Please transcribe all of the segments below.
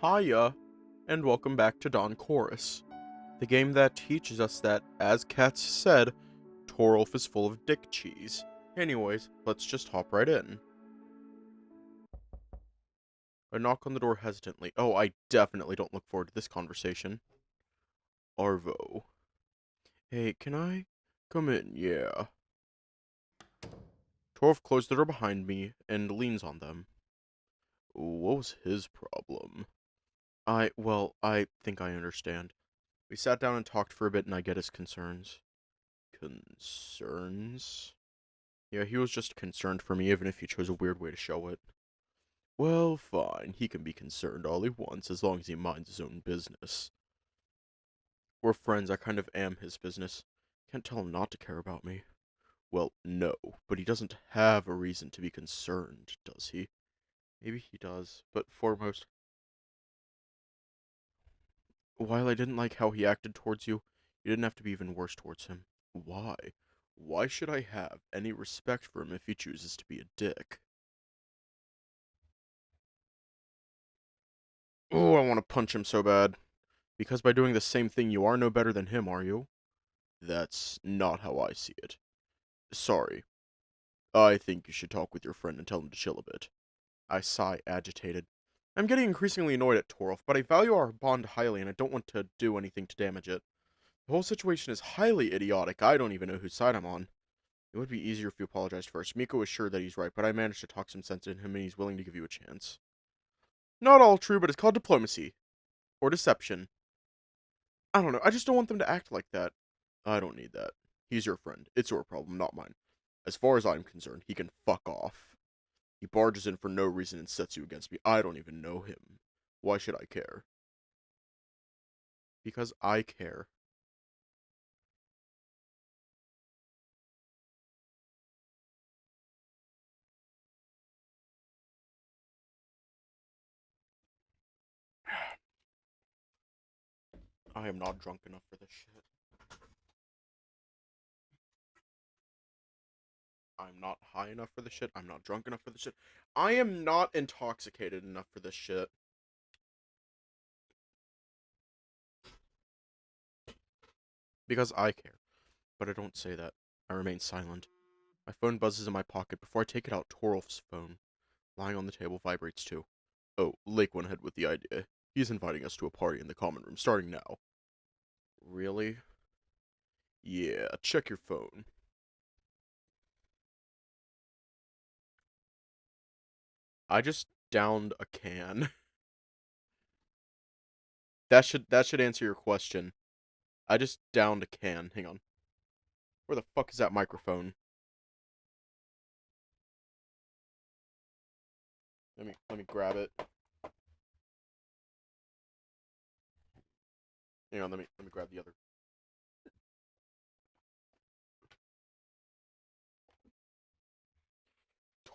Hiya, and welcome back to Dawn Chorus, the game that teaches us that, as Cats said, Torulf is full of dick cheese. Anyways, let's just hop right in. I knock on the door hesitantly. Oh, I definitely don't look forward to this conversation. Arvo. Hey, can I come in? Yeah. Torulf closed the door behind me and leans on them. What was his problem? I think I understand. We sat down and talked for a bit and I get his concerns. Concerns? Yeah, he was just concerned for me, even if he chose a weird way to show it. Well, fine, he can be concerned all he wants, as long as he minds his own business. We're friends, I kind of am his business. Can't tell him not to care about me. Well, no, but he doesn't have a reason to be concerned, does he? Maybe he does, but foremost, while I didn't like how he acted towards you, you didn't have to be even worse towards him. Why? Why should I have any respect for him if he chooses to be a dick? Oh, I want to punch him so bad. Because by doing the same thing, you are no better than him, are you? That's not how I see it. Sorry. I think you should talk with your friend and tell him to chill a bit. I sigh, agitated. I'm getting increasingly annoyed at Torolf, but I value our bond highly and I don't want to do anything to damage it. The whole situation is highly idiotic. I don't even know whose side I'm on. It would be easier if you apologized first. Miko is sure that he's right, but I managed to talk some sense into him and he's willing to give you a chance. Not all true, but it's called diplomacy. Or deception. I don't know. I just don't want them to act like that. I don't need that. He's your friend. It's your problem, not mine. As far as I'm concerned, he can fuck off. He barges in for no reason and sets you against me. I don't even know him. Why should I care? Because I care. I am not drunk enough for this shit. I'm not high enough for this shit. I'm not drunk enough for this shit. I am not intoxicated enough for this shit. Because I care. But I don't say that. I remain silent. My phone buzzes in my pocket. Before I take it out, Torolf's phone, lying on the table, vibrates too. Oh, Lake went ahead with the idea. He's inviting us to a party in the common room, starting now. Really? Yeah, check your phone. I just downed a can. That should answer your question. I just downed a can. Hang on. Where the fuck is that microphone? Let me grab it. Hang on, let me grab the other.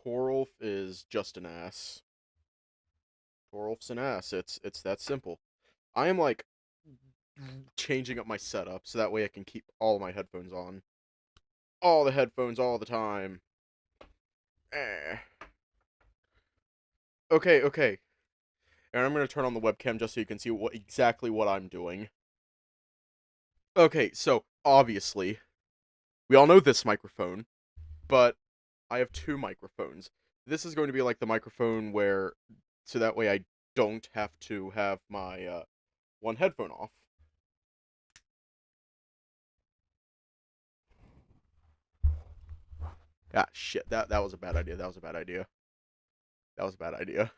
Torolf is just an ass. Torolf's an ass. It's that simple. I am like changing up my setup so that way I can keep all my headphones on. All the headphones all the time. Eh. Okay. And I'm gonna turn on the webcam just so you can see exactly what I'm doing. Okay, so obviously, we all know this microphone, but I have two microphones. This is going to be like the microphone where, so that way I don't have to have my one headphone off. Ah, shit, that was a bad idea. That was a bad idea. That was a bad idea.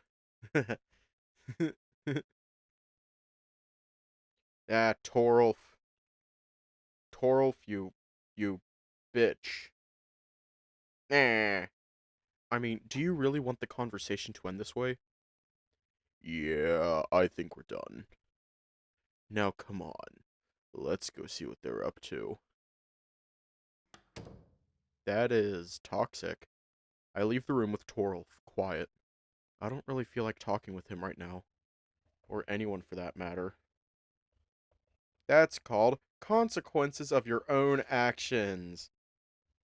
Ah, Torolf. Torolf, you bitch. Nah. I mean, do you really want the conversation to end this way? Yeah, I think we're done. Now, come on. Let's go see what they're up to. That is toxic. I leave the room with Torolf, quiet. I don't really feel like talking with him right now. Or anyone for that matter. That's called consequences of your own actions.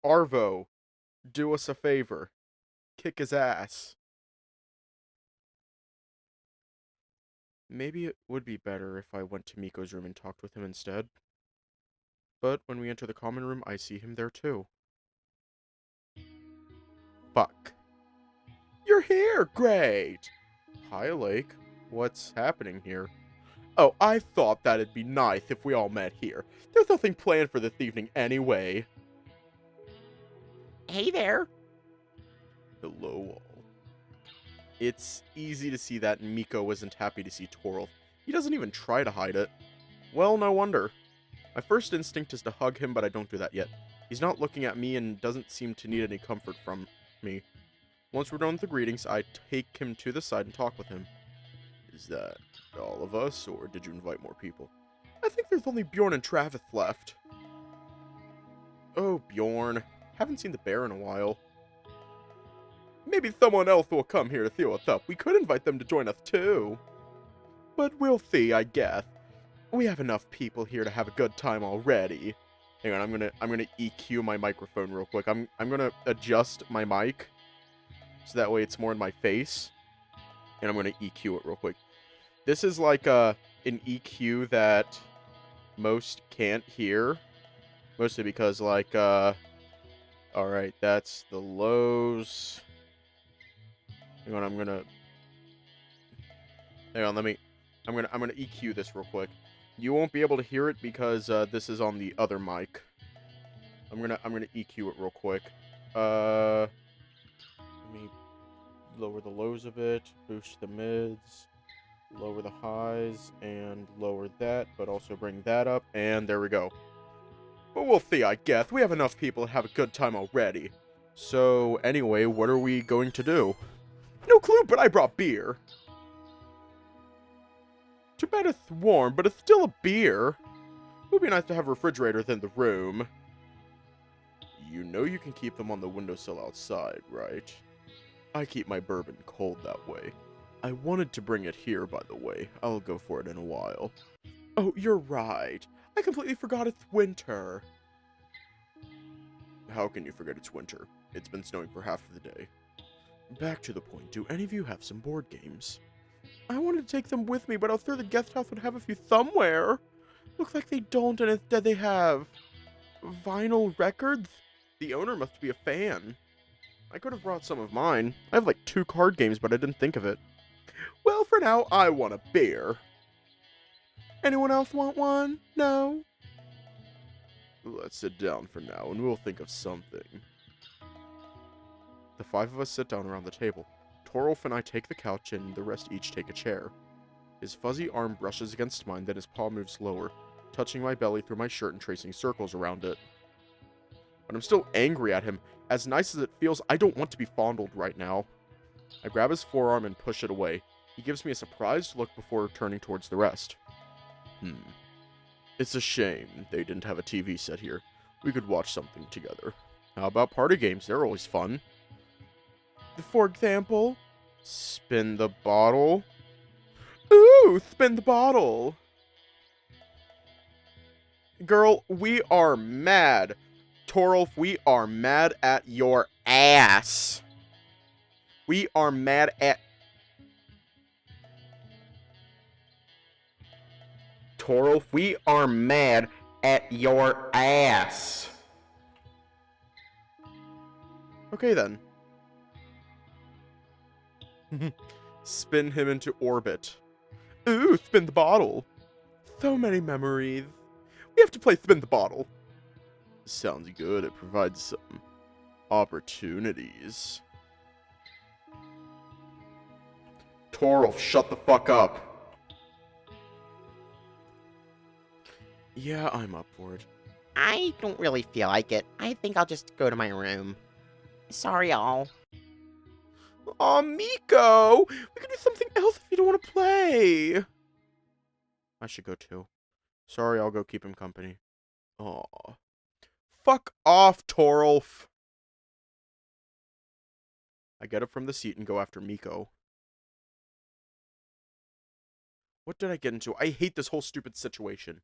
Arvo, do us a favor. Kick his ass. Maybe it would be better if I went to Miko's room and talked with him instead. But when we enter the common room, I see him there too. Fuck. You're here! Great! Hi, Lake. What's happening here? Oh, I thought that'd be nice if we all met here. There's nothing planned for this evening anyway. Hey there. Hello, all. It's easy to see that Miko wasn't happy to see Torulf. He doesn't even try to hide it. Well, no wonder. My first instinct is to hug him, but I don't do that yet. He's not looking at me and doesn't seem to need any comfort from me. Once we're done with the greetings, I take him to the side and talk with him. Is that all of us, or did you invite more people? I think there's only Bjorn and Travis left. Oh, Bjorn. Haven't seen the bear in a while. Maybe someone else will come here to see what's up. We could invite them to join us too. But we'll see, I guess. We have enough people here to have a good time already. Hang on, I'm gonna EQ my microphone real quick. I'm gonna adjust my mic so that way it's more in my face. And I'm gonna EQ it real quick. This is like an EQ that most can't hear. Mostly because like alright, that's the lows. Hang on, I'm gonna EQ this real quick. You won't be able to hear it because this is on the other mic. I'm gonna EQ it real quick. Let me lower the lows a bit, boost the mids, lower the highs, and lower that, but also bring that up, and there we go. But we'll see, I guess. We have enough people to have a good time already. So, anyway, what are we going to do? No clue, but I brought beer. Too bad it's warm, but it's still a beer. It would be nice to have refrigerators in the room. You know you can keep them on the windowsill outside, right? I keep my bourbon cold that way. I wanted to bring it here, by the way. I'll go for it in a while. Oh, you're right. I completely forgot it's winter. How can you forget it's winter? It's been snowing for half of the day. Back to the point, do any of you have some board games? I wanted to take them with me, but I was sure the guest house would have a few somewhere. Looks like they don't, and instead they have vinyl records? The owner must be a fan. I could have brought some of mine. I have like 2 card games, but I didn't think of it. Well, for now, I want a beer. Anyone else want one? No? Let's sit down for now, and we'll think of something. The 5 of us sit down around the table. Torulf and I take the couch, and the rest each take a chair. His fuzzy arm brushes against mine, then his paw moves lower, touching my belly through my shirt and tracing circles around it. But I'm still angry at him. As nice as it feels, I don't want to be fondled right now. I grab his forearm and push it away. He gives me a surprised look before turning towards the rest. It's a shame they didn't have a TV set here. We could watch something together. How about party games? They're always fun. For example, spin the bottle. Ooh, spin the bottle. Girl, we are mad. Torulf, we are mad at your ass. We are mad at... Torulf, we are mad at your ass. Okay, then. Spin him into orbit. Ooh, spin the bottle. So many memories. We have to play spin the bottle. Sounds good. It provides some opportunities. Torulf, shut the fuck up. Yeah, I'm up for it. I don't really feel like it. I think I'll just go to my room. Sorry, y'all. Aw, Miko! We can do something else if you don't want to play! I should go too. Sorry, I'll go keep him company. Aw. Fuck off, Torulf! I get up from the seat and go after Miko. What did I get into? I hate this whole stupid situation.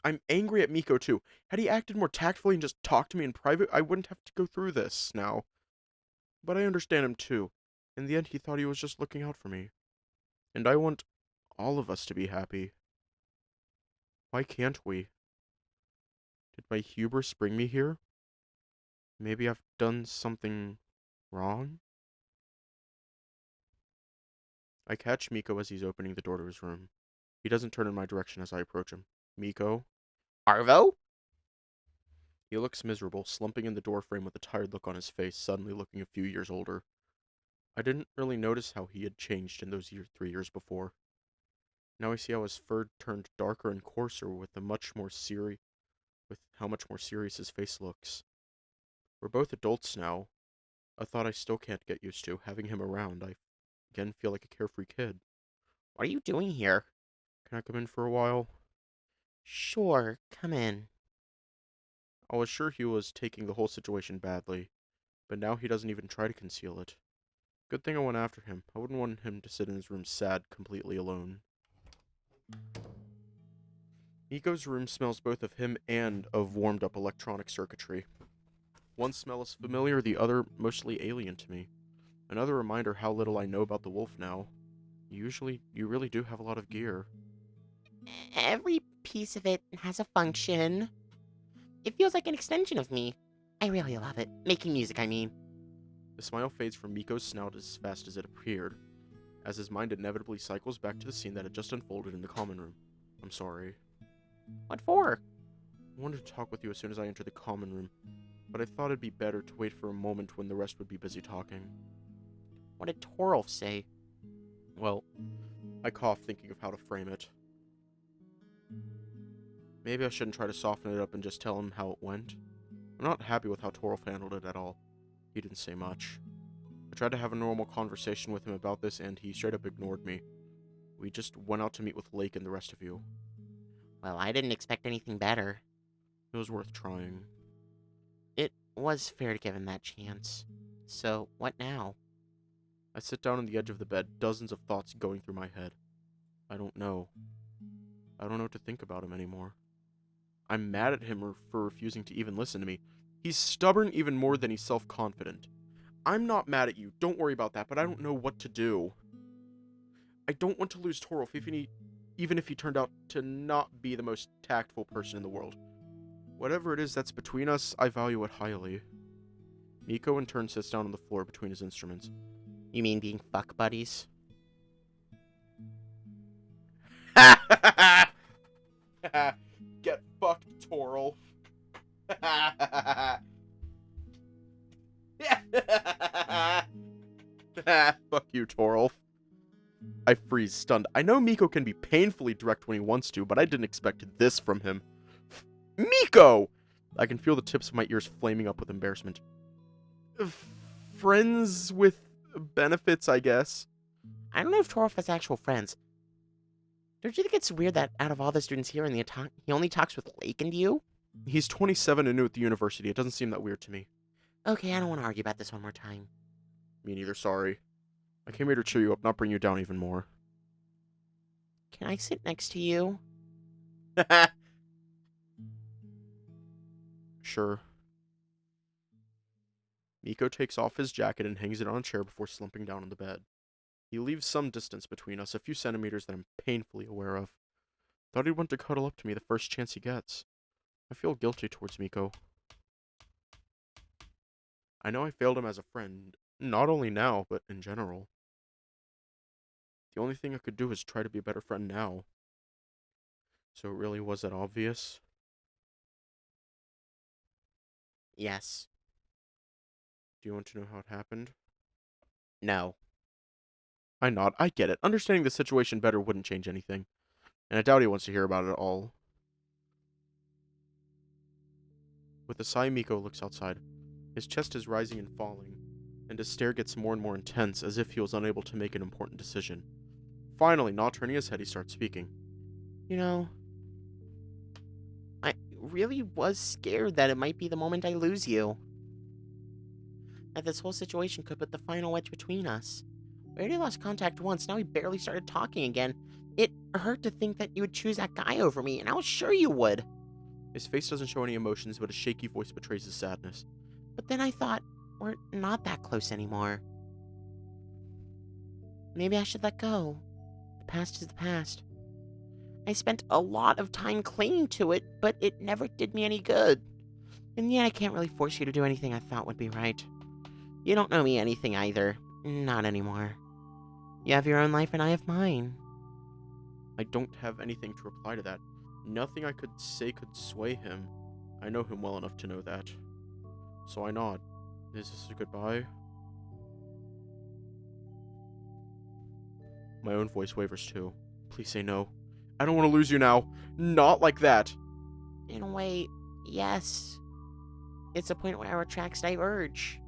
I'm angry at Miko too. Had he acted more tactfully and just talked to me in private, I wouldn't have to go through this now. But I understand him too. In the end, he thought he was just looking out for me. And I want all of us to be happy. Why can't we? Did my hubris bring me here? Maybe I've done something wrong? I catch Miko as he's opening the door to his room. He doesn't turn in my direction as I approach him. Miko? Arvo? He looks miserable, slumping in the doorframe with a tired look on his face, suddenly looking a few years older. I didn't really notice how he had changed in those 3 years before. Now I see how his fur turned darker and coarser with how much more serious his face looks. We're both adults now, a thought I still can't get used to. Having him around, I again feel like a carefree kid. What are you doing here? Can I come in for a while? Sure, come in. I was sure he was taking the whole situation badly, but now he doesn't even try to conceal it. Good thing I went after him. I wouldn't want him to sit in his room sad, completely alone. Miko's room smells both of him and of warmed-up electronic circuitry. One smell is familiar, the other mostly alien to me. Another reminder how little I know about the wolf now. You really do have a lot of gear. Every piece of it has a function. It feels like an extension of me. I really love it. Making music, I mean. The smile fades from Miko's snout as fast as it appeared, as his mind inevitably cycles back to the scene that had just unfolded in the common room. I'm sorry. What for? I wanted to talk with you as soon as I entered the common room, but I thought it'd be better to wait for a moment when the rest would be busy talking. What did Torulf say? Well, I coughed, thinking of how to frame it. Maybe I shouldn't try to soften it up and just tell him how it went. I'm not happy with how Torulf handled it at all. He didn't say much. I tried to have a normal conversation with him about this, and he straight up ignored me. We just went out to meet with Lake and the rest of you. Well, I didn't expect anything better. It was worth trying. It was fair to give him that chance. So, what now? I sit down on the edge of the bed, dozens of thoughts going through my head. I don't know. I don't know what to think about him anymore. I'm mad at him for refusing to even listen to me. He's stubborn even more than he's self-confident. I'm not mad at you, don't worry about that, but I don't know what to do. I don't want to lose Torulf even if he turned out to not be the most tactful person in the world. Whatever it is that's between us, I value it highly. Miko in turn sits down on the floor between his instruments. You mean being fuck buddies? Get fucked, Torulf. Fuck you, Torulf. I freeze, stunned. I know Miko can be painfully direct when he wants to, but I didn't expect this from him. Miko! I can feel the tips of my ears flaming up with embarrassment. Friends with benefits, I guess. I don't know if Torulf has actual friends. Don't you think it's weird that out of all the students here he only talks with Lake and you? He's 27 and new at the university. It doesn't seem that weird to me. Okay, I don't want to argue about this one more time. Me neither, sorry. I came here to cheer you up, not bring you down even more. Can I sit next to you? Sure. Miko takes off his jacket and hangs it on a chair before slumping down on the bed. He leaves some distance between us, a few centimeters that I'm painfully aware of. Thought he'd want to cuddle up to me the first chance he gets. I feel guilty towards Miko. I know I failed him as a friend, not only now, but in general. The only thing I could do is try to be a better friend now. So it really was that obvious? Yes. Do you want to know how it happened? No. I nod. I get it. Understanding the situation better wouldn't change anything. And I doubt he wants to hear about it at all. With a sigh, Miko looks outside. His chest is rising and falling, and his stare gets more and more intense, as if he was unable to make an important decision. Finally, not turning his head, he starts speaking. You know, I really was scared that it might be the moment I lose you. That this whole situation could put the final wedge between us. We already lost contact once, now we barely started talking again. It hurt to think that you would choose that guy over me, and I was sure you would. His face doesn't show any emotions, but his shaky voice betrays his sadness. But then I thought, we're not that close anymore. Maybe I should let go. past is the past. I spent a lot of time clinging to it, but it never did me any good. And yet I can't really force you to do anything I thought would be right. You don't know me anything either. Not anymore. You have your own life and I have mine. I don't have anything to reply to that. Nothing I could say could sway him. I know him well enough to know that. So I nod. Is this a goodbye? My own voice wavers too. Please say no. I don't want to lose you now. Not like that. In a way, yes. It's a point where our tracks diverge.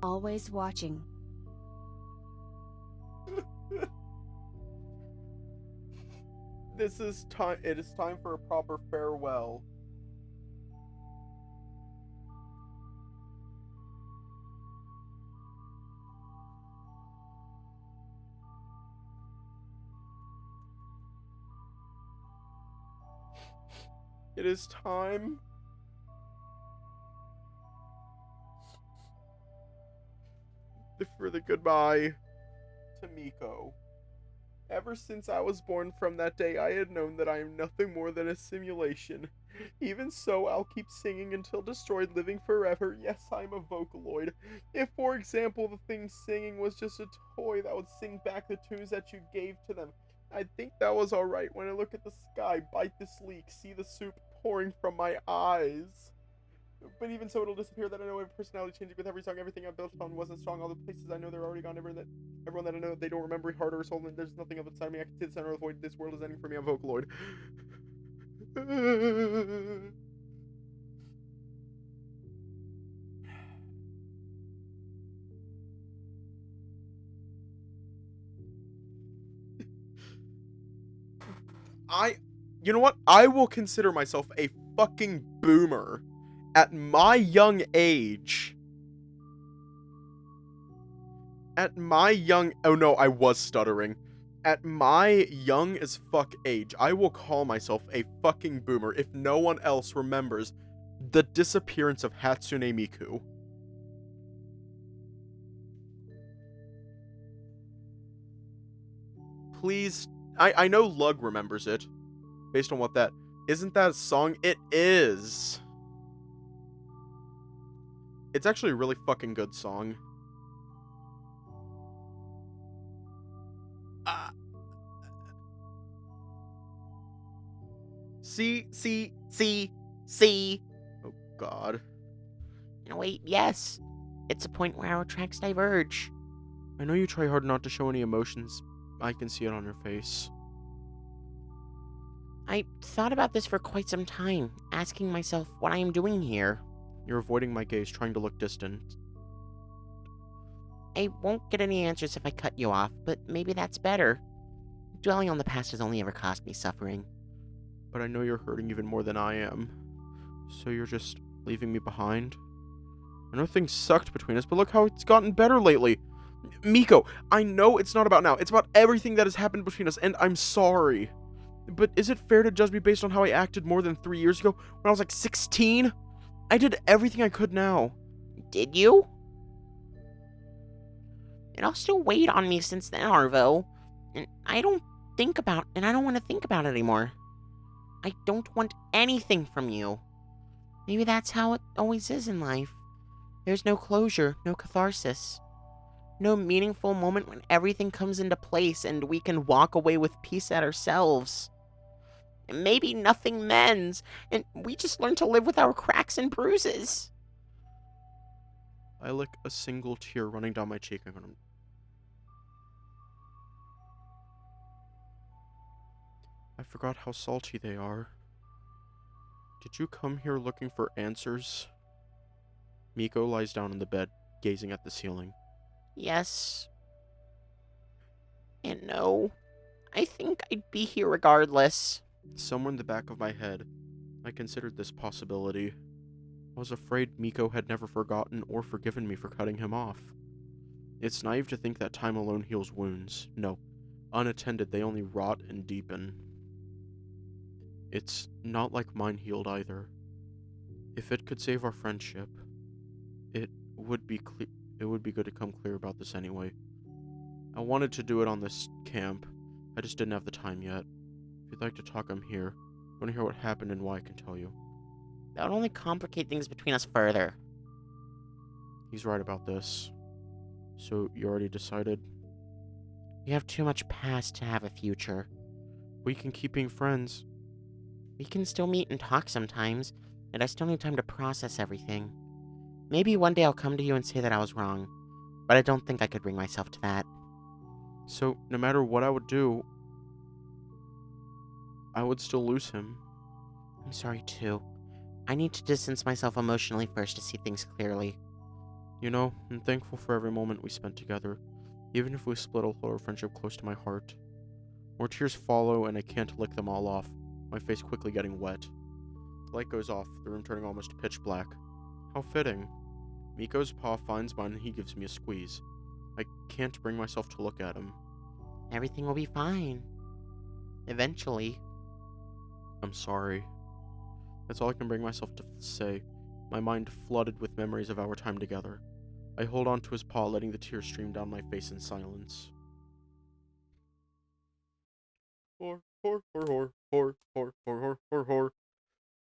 Always watching. This is time. It is time for a proper farewell. It is time. For the goodbye to Miko. Ever since I was born from that day, I had known that I am nothing more than a simulation. Even so, I'll keep singing until destroyed, living forever. Yes, I'm a Vocaloid. If, for example, the thing singing was just a toy that would sing back the tunes that you gave to them, I'd think that was alright. When I look at the sky, bite this leak, see the soup pouring from my eyes. But even so, it'll disappear. That I know, every personality changing with every song. Everything I built on wasn't strong. All the places I know, they're already gone. Everyone that I know, they don't remember heart or soul. And there's nothing of inside me. I can see the center of the void. This world is ending for me. I'm Vocaloid. You know what? I will consider myself a fucking boomer. At my young age, oh no, I was stuttering. At my young as fuck age, I will call myself a fucking boomer if no one else remembers the disappearance of Hatsune Miku. Please, I know Lug remembers it, based on what that, isn't that a song? It is. It's actually a really fucking good song. See. Oh, God. In a way, yes. It's a point where our tracks diverge. I know you try hard not to show any emotions. I can see it on your face. I thought about this for quite some time, asking myself what I am doing here. You're avoiding my gaze, trying to look distant. I won't get any answers if I cut you off, but maybe that's better. Dwelling on the past has only ever caused me suffering. But I know you're hurting even more than I am. So you're just leaving me behind? I know things sucked between us, but look how it's gotten better lately. Miko, I know it's not about now. It's about everything that has happened between us, and I'm sorry. But is it fair to judge me based on how I acted more than 3 years ago when I was like 16? I did everything I could now. Did you? It all still weighed on me since then, Arvo. And I don't want to think about it anymore. I don't want anything from you. Maybe that's how it always is in life. There's no closure, no catharsis. No meaningful moment when everything comes into place and we can walk away with peace at ourselves. And maybe nothing mends, and we just learn to live with our cracks and bruises. I lick a single tear running down my cheek. I forgot how salty they are. Did you come here looking for answers? Miko lies down on the bed, gazing at the ceiling. Yes. And no. I think I'd be here regardless. Somewhere in the back of my head, I considered this possibility. I was afraid Miko had never forgotten or forgiven me for cutting him off. It's naive to think that time alone heals wounds. No, unattended, they only rot and deepen. It's not like mine healed either. If it could save our friendship, it would be good to come clear about this anyway. I wanted to do it on this camp. I just didn't have the time yet. If you'd like to talk, I'm here. Want to hear what happened and why, I can tell you. That would only complicate things between us further. He's right about this. So, you already decided? We have too much past to have a future. We can keep being friends. We can still meet and talk sometimes, and I still need time to process everything. Maybe one day I'll come to you and say that I was wrong, but I don't think I could bring myself to that. So, no matter what I would do, I would still lose him. I'm sorry too. I need to distance myself emotionally first to see things clearly. You know, I'm thankful for every moment we spent together. Even if we split, I'll hold our friendship close to my heart. More tears follow, and I can't lick them all off, my face quickly getting wet. The light goes off, the room turning almost pitch black. How fitting. Miko's paw finds mine and he gives me a squeeze. I can't bring myself to look at him. Everything will be fine. Eventually. I'm sorry. That's all I can bring myself to say, my mind flooded with memories of our time together. I hold on to his paw, letting the tears stream down my face in silence. Hor, hor, hor, hor, hor, hor, hor, hor, hor.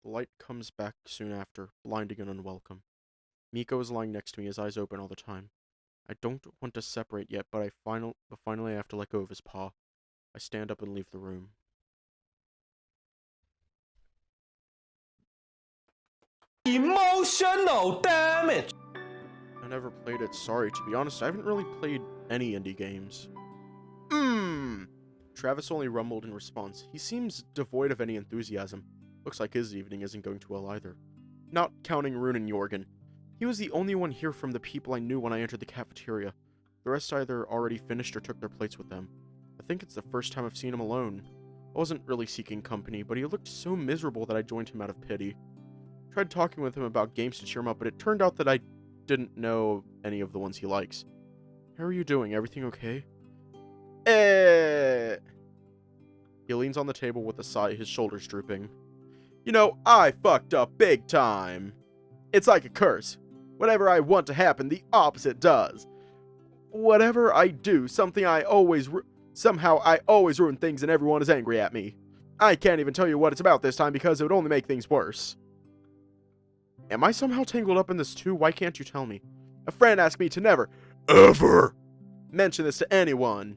The light comes back soon after, blinding and unwelcome. Miko is lying next to me, his eyes open all the time. I don't want to separate yet, but finally I have to let go of his paw. I stand up and leave the room. Emotional damage. I never played it, sorry. To be honest, I haven't really played any indie games. Travis only rumbled in response. He seems devoid of any enthusiasm. Looks like his evening isn't going too well either. Not counting Rune and Jorgen. He was the only one here from the people I knew when I entered the cafeteria. The rest either already finished or took their plates with them. I think it's the first time I've seen him alone. I wasn't really seeking company, but he looked so miserable that I joined him out of pity. Tried talking with him about games to cheer him up, but it turned out that I didn't know any of the ones he likes. How are you doing? Everything okay? He leans on the table with a sigh, his shoulders drooping. You know, I fucked up big time. It's like a curse. Whatever I want to happen, the opposite does. Whatever I do, somehow I always ruin things and everyone is angry at me. I can't even tell you what it's about this time because it would only make things worse. Am I somehow tangled up in this too? Why can't you tell me? A friend asked me to never, ever, mention this to anyone.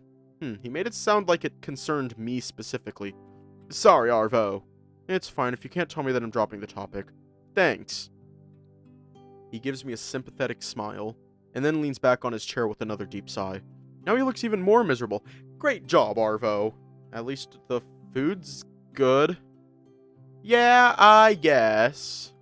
He made it sound like it concerned me specifically. Sorry, Arvo. It's fine if you can't tell me that I'm dropping the topic. Thanks. He gives me a sympathetic smile, and then leans back on his chair with another deep sigh. Now he looks even more miserable. Great job, Arvo. At least the food's good. Yeah, I guess.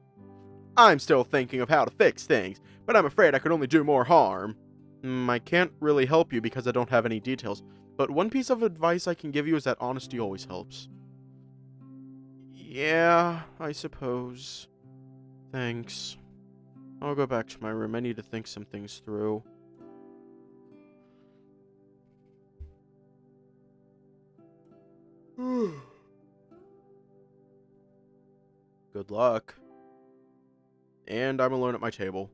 I'm still thinking of how to fix things, but I'm afraid I could only do more harm. I can't really help you because I don't have any details, but one piece of advice I can give you is that honesty always helps. Yeah, I suppose. Thanks. I'll go back to my room. I need to think some things through. Good luck. And I'm alone at my table.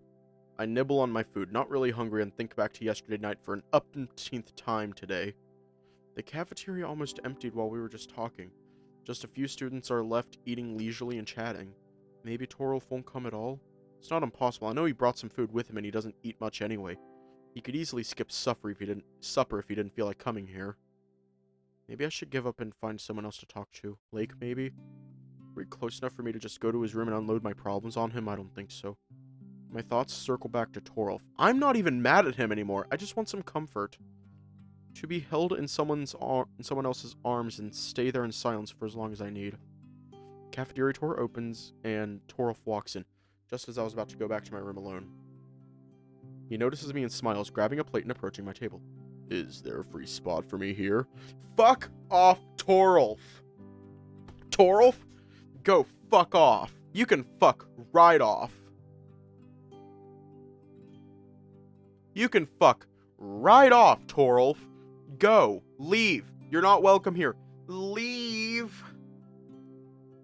I nibble on my food, not really hungry, and think back to yesterday night for an umpteenth time today. The cafeteria almost emptied while we were just talking. Just a few students are left eating leisurely and chatting. Maybe Torulf won't come at all? It's not impossible. I know he brought some food with him and he doesn't eat much anyway. He could easily skip supper if he didn't feel like coming here. Maybe I should give up and find someone else to talk to. Lake, maybe? Are we close enough for me to just go to his room and unload my problems on him? I don't think so. My thoughts circle back to Torulf. I'm not even mad at him anymore. I just want some comfort. To be held in someone else's arms and stay there in silence for as long as I need. Cafeteria door opens and Torulf walks in, just as I was about to go back to my room alone. He notices me and smiles, grabbing a plate and approaching my table. Is there a free spot for me here? Fuck off, Torulf. Torulf? Go fuck off. You can fuck right off. You can fuck right off, Torulf. Go. Leave. You're not welcome here. Leave.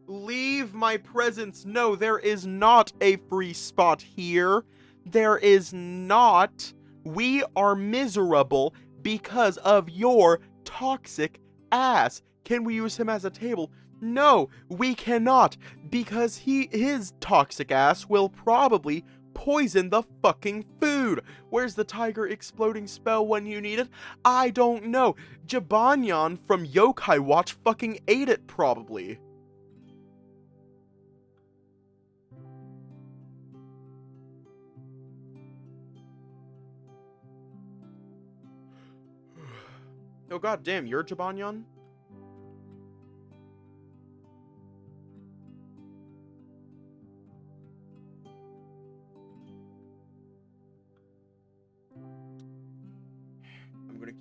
Leave my presence. No, there is not a free spot here. There is not. We are miserable because of your toxic ass. Can we use him as a table? No, we cannot, because his toxic ass will probably poison the fucking food. Where's the tiger exploding spell when you need it? I don't know. Jibanyan from Yokai Watch fucking ate it, probably. Oh goddamn, you're Jibanyan? I'm going to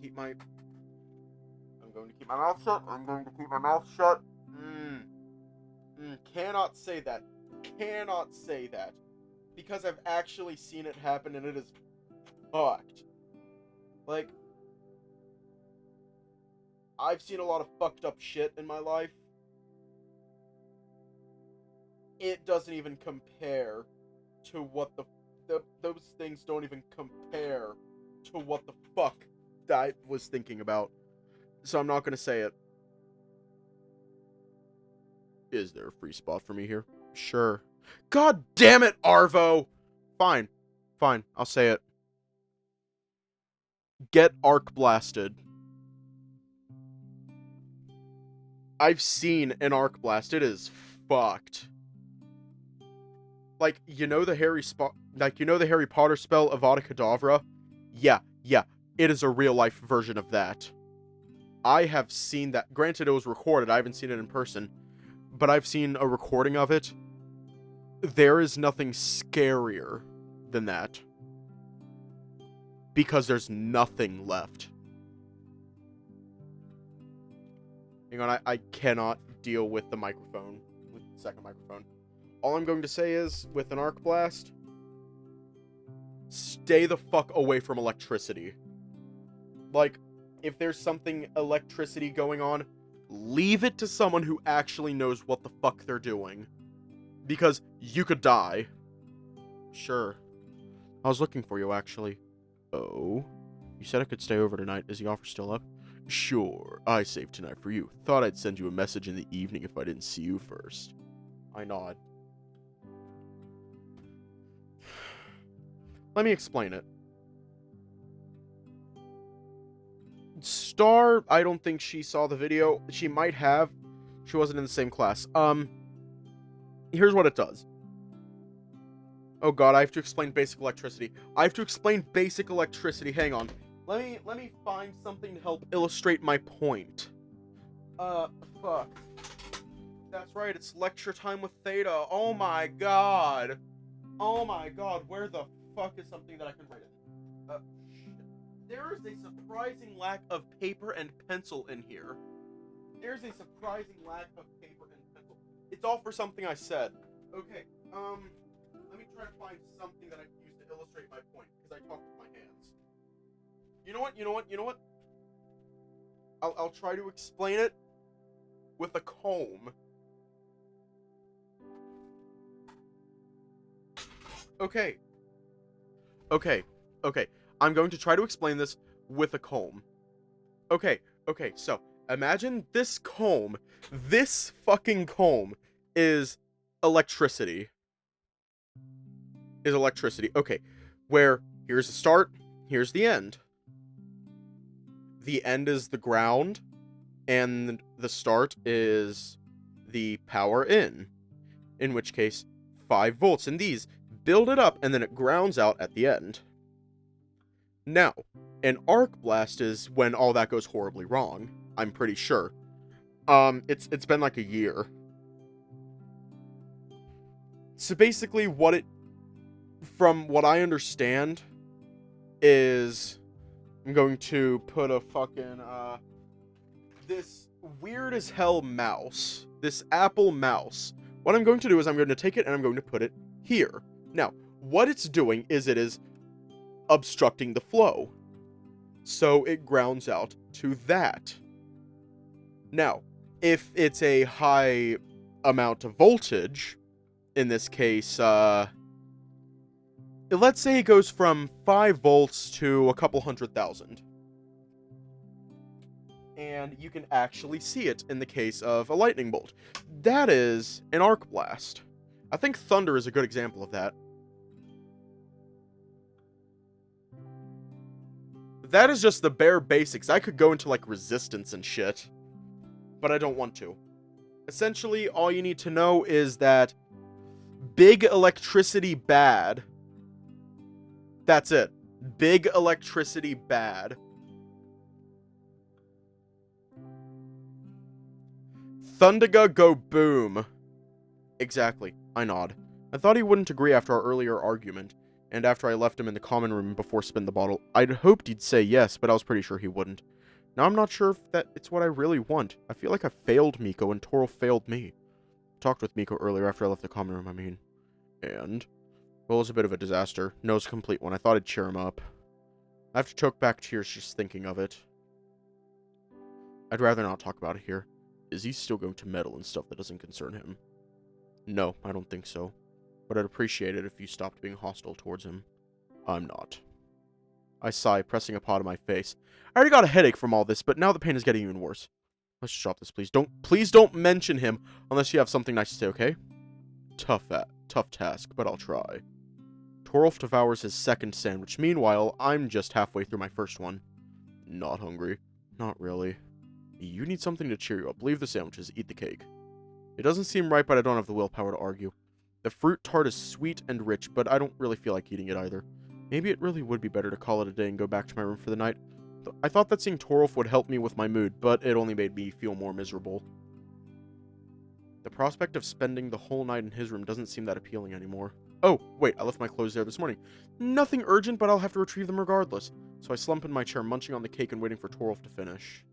keep my mouth shut. I'm going to keep my mouth shut. Cannot say that. Cannot say that. Because I've actually seen it happen and it is fucked. Like, I've seen a lot of fucked up shit in my life. It doesn't even compare to what those things don't even compare to what the fuck I was thinking about. So I'm not gonna say it. Is there a free spot for me here? Sure. God damn it, Arvo! Fine. Fine, I'll say it. Get arc blasted. I've seen an arc blast. It is fucked. Like, you know the Harry Potter spell Avada Kedavra? Yeah. It is a real life version of that. I have seen that. Granted, it was recorded. I haven't seen it in person. But I've seen a recording of it. There is nothing scarier than that. Because there's nothing left. Hang on, I cannot deal with the microphone. With the second microphone. All I'm going to say is, with an arc blast, stay the fuck away from electricity. Like, if there's something electricity going on, leave it to someone who actually knows what the fuck they're doing. Because you could die. Sure. I was looking for you, actually. Oh? You said I could stay over tonight. Is the offer still up? Sure. I saved tonight for you. Thought I'd send you a message in the evening if I didn't see you first. I nod. Let me explain it. Star, I don't think she saw the video. She might have. She wasn't in the same class. Here's what it does. Oh god, I have to explain basic electricity. Hang on. Let me find something to help illustrate my point. Fuck. That's right, it's lecture time with Theta. Oh my god. Where the fuck is something that I can write in? Shit. There is a surprising lack of paper and pencil in here. It's all for something I said. Okay, let me try to find something that I can use to illustrate my point, because I talk with my hands. You know what? I'll try to explain it with a comb. Okay. I'm going to try to explain this with a comb. Okay, so imagine this comb. This fucking comb is electricity. Okay, where here's the start, here's the end. The end is the ground, and the start is the power in which case 5 volts, and these build it up, and then it grounds out at the end. Now, an arc blast is when all that goes horribly wrong, I'm pretty sure. It's been like a year. So basically from what I understand, is I'm going to put a fucking, this weird as hell mouse. This Apple mouse. What I'm going to do is I'm going to take it and I'm going to put it here. Now, what it's doing is it is obstructing the flow. So it grounds out to that. Now, if it's a high amount of voltage, in this case, let's say it goes from 5 volts to a couple 100,000. And you can actually see it in the case of a lightning bolt. That is an arc blast. I think thunder is a good example of that. That is just the bare basics. I could go into, like, resistance and shit, but I don't want to. Essentially, all you need to know is that big electricity bad. That's it. Big electricity bad. Thundaga go boom. Exactly. I nod. I thought he wouldn't agree after our earlier argument, and after I left him in the common room before Spin the Bottle. I'd hoped he'd say yes, but I was pretty sure he wouldn't. Now I'm not sure if that it's what I really want. I feel like I failed Miko and Torulf failed me. Talked with Miko earlier after I left the common room, I mean. And? Well, it was a bit of a disaster. No, it was a complete one. I thought I'd cheer him up. I have to choke back tears just thinking of it. I'd rather not talk about it here. Is he still going to meddle in stuff that doesn't concern him? No, I don't think so. But I'd appreciate it if you stopped being hostile towards him. I'm not. I sigh, pressing a pot on my face. I already got a headache from all this, but now the pain is getting even worse. Let's just drop this, please. Please don't mention him unless you have something nice to say, okay? Tough task, but I'll try. Torulf devours his second sandwich. Meanwhile, I'm just halfway through my first one. Not hungry. Not really. You need something to cheer you up. Leave the sandwiches. Eat the cake. It doesn't seem right, but I don't have the willpower to argue. The fruit tart is sweet and rich, but I don't really feel like eating it either. Maybe it really would be better to call it a day and go back to my room for the night. I thought that seeing Torulf would help me with my mood, but it only made me feel more miserable. The prospect of spending the whole night in his room doesn't seem that appealing anymore. Oh, wait, I left my clothes there this morning. Nothing urgent, but I'll have to retrieve them regardless. So I slump in my chair, munching on the cake and waiting for Torulf to finish.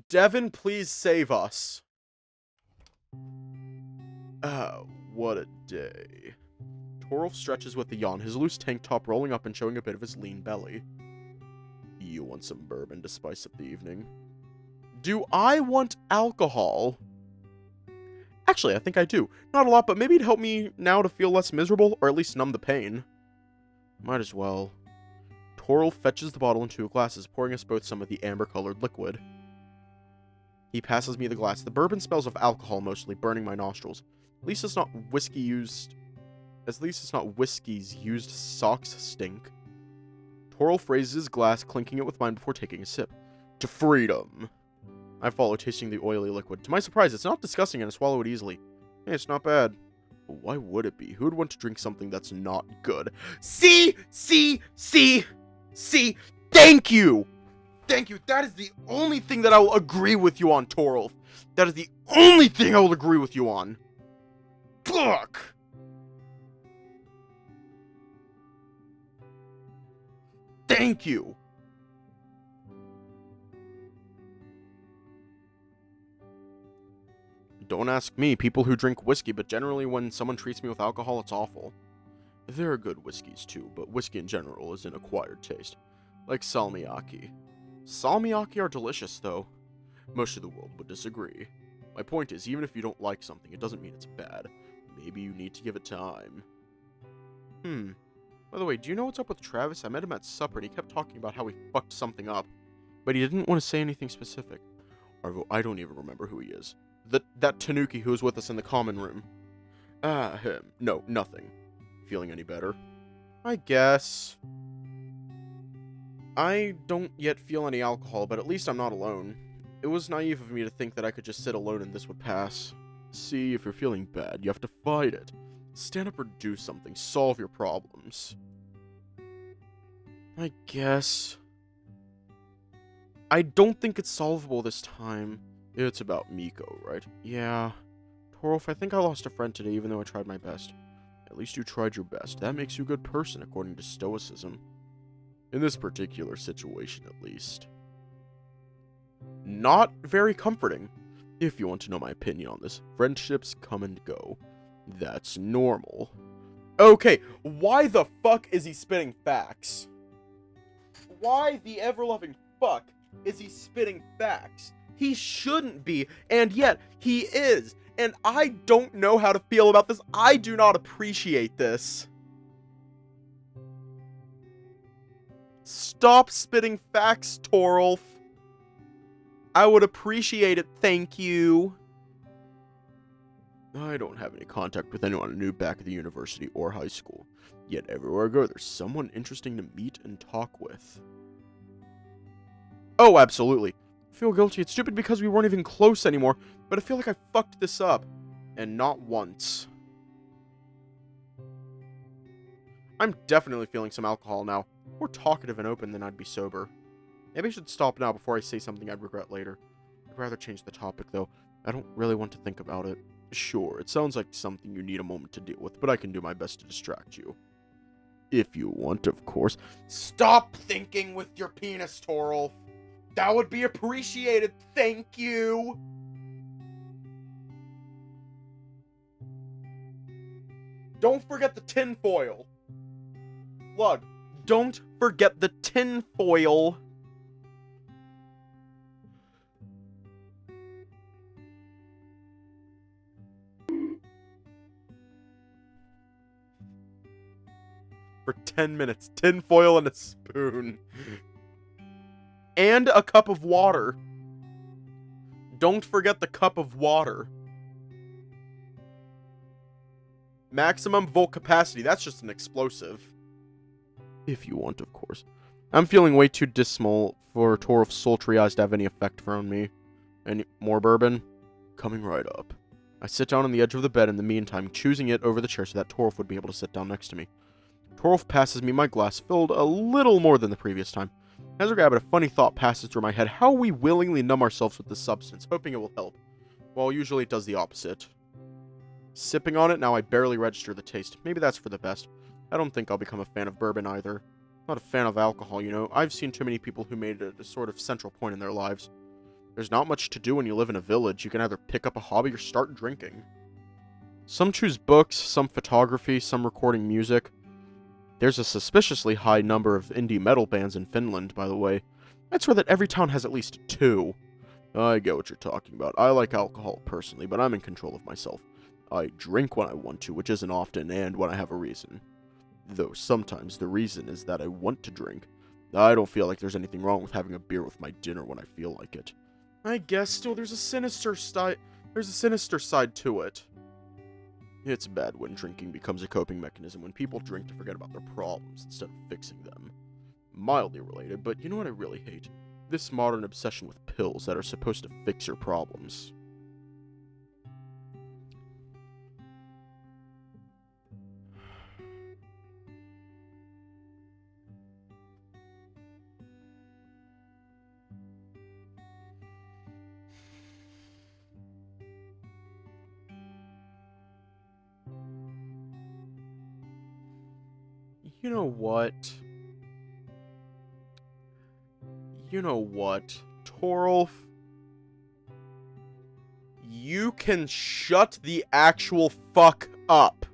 Devin, please save us. Oh, what a day. Torulf stretches with a yawn, his loose tank top rolling up and showing a bit of his lean belly. You want some bourbon to spice up the evening? Do I want alcohol? Actually, I think I do. Not a lot, but maybe it'd help me now to feel less miserable, or at least numb the pain. Might as well. Torulf fetches the bottle and 2 glasses, pouring us both some of the amber-colored liquid. He passes me the glass. The bourbon smells of alcohol mostly, burning my nostrils. At least it's not whiskey's used socks stink. Torulf raises his glass, clinking it with mine before taking a sip. To freedom. I follow, tasting the oily liquid. To my surprise, it's not disgusting and I swallow it easily. Hey, it's not bad. But why would it be? Who would want to drink something that's not good? See! Thank you! Thank you. That is the only thing that I will agree with you on, Torulf. That is the only thing I will agree with you on. Fuck! Thank you. Don't ask me, people who drink whiskey, but generally when someone treats me with alcohol, it's awful. There are good whiskeys too, but whiskey in general is an acquired taste. Like salmiakki. Salmiakki are delicious, though. Most of the world would disagree. My point is, even if you don't like something, it doesn't mean it's bad. Maybe you need to give it time. By the way, do you know what's up with Travis? I met him at supper, and he kept talking about how he fucked something up. But he didn't want to say anything specific. Arvo, I don't even remember who he is. That Tanuki who was with us in the common room. Him. No, nothing. Feeling any better? I guess. I don't yet feel any alcohol, but at least I'm not alone. It was naive of me to think that I could just sit alone and this would pass. See, if you're feeling bad, you have to fight it. Stand up or do something. Solve your problems. I guess. I don't think it's solvable this time. It's about Miko, right? Yeah. Torulf, I think I lost a friend today even though I tried my best. At least you tried your best. That makes you a good person according to Stoicism. In this particular situation, at least. Not very comforting. If you want to know my opinion on this, friendships come and go. That's normal. Okay, why the fuck is he spitting facts? Why the ever-loving fuck is he spitting facts? He shouldn't be, and yet he is. And I don't know how to feel about this. I do not appreciate this. Stop spitting facts, Torulf. I would appreciate it, thank you. I don't have any contact with anyone new back at the university or high school. Yet everywhere I go, there's someone interesting to meet and talk with. Oh, absolutely. I feel guilty. It's stupid because we weren't even close anymore, but I feel like I fucked this up. And not once. I'm definitely feeling some alcohol now. More talkative and open than I'd be sober. Maybe I should stop now before I say something I'd regret later. I'd rather change the topic, though. I don't really want to think about it. Sure, it sounds like something you need a moment to deal with, but I can do my best to distract you. If you want, of course. Stop thinking with your penis, Torulf. That would be appreciated, thank you. Don't forget the tinfoil. Lug, don't forget the tinfoil. For 10 minutes. Tinfoil and a spoon. And a cup of water. Don't forget the cup of water. Maximum volt capacity. That's just an explosive. If you want, of course. I'm feeling way too dismal for Torulf's sultry eyes to have any effect on me. Any more bourbon? Coming right up. I sit down on the edge of the bed in the meantime, choosing it over the chair so that Torulf would be able to sit down next to me. Torulf passes me my glass, filled a little more than the previous time. As I grab it, a funny thought passes through my head. How we willingly numb ourselves with this substance, hoping it will help. Well, usually it does the opposite. Sipping on it, now I barely register the taste. Maybe that's for the best. I don't think I'll become a fan of bourbon either. Not a fan of alcohol, you know. I've seen too many people who made it a sort of central point in their lives. There's not much to do when you live in a village. You can either pick up a hobby or start drinking. Some choose books, some photography, some recording music. There's a suspiciously high number of indie metal bands in Finland, by the way. I'd swear that every town has at least 2. I get what you're talking about. I like alcohol personally, but I'm in control of myself. I drink when I want to, which isn't often, and when I have a reason. Though sometimes the reason is that I want to drink. I don't feel like there's anything wrong with having a beer with my dinner when I feel like it. I guess still there's a sinister side to it. It's bad when drinking becomes a coping mechanism, when people drink to forget about their problems instead of fixing them. Mildly related, but you know what I really hate? This modern obsession with pills that are supposed to fix your problems. You know what? Torulf? You can shut the actual fuck up.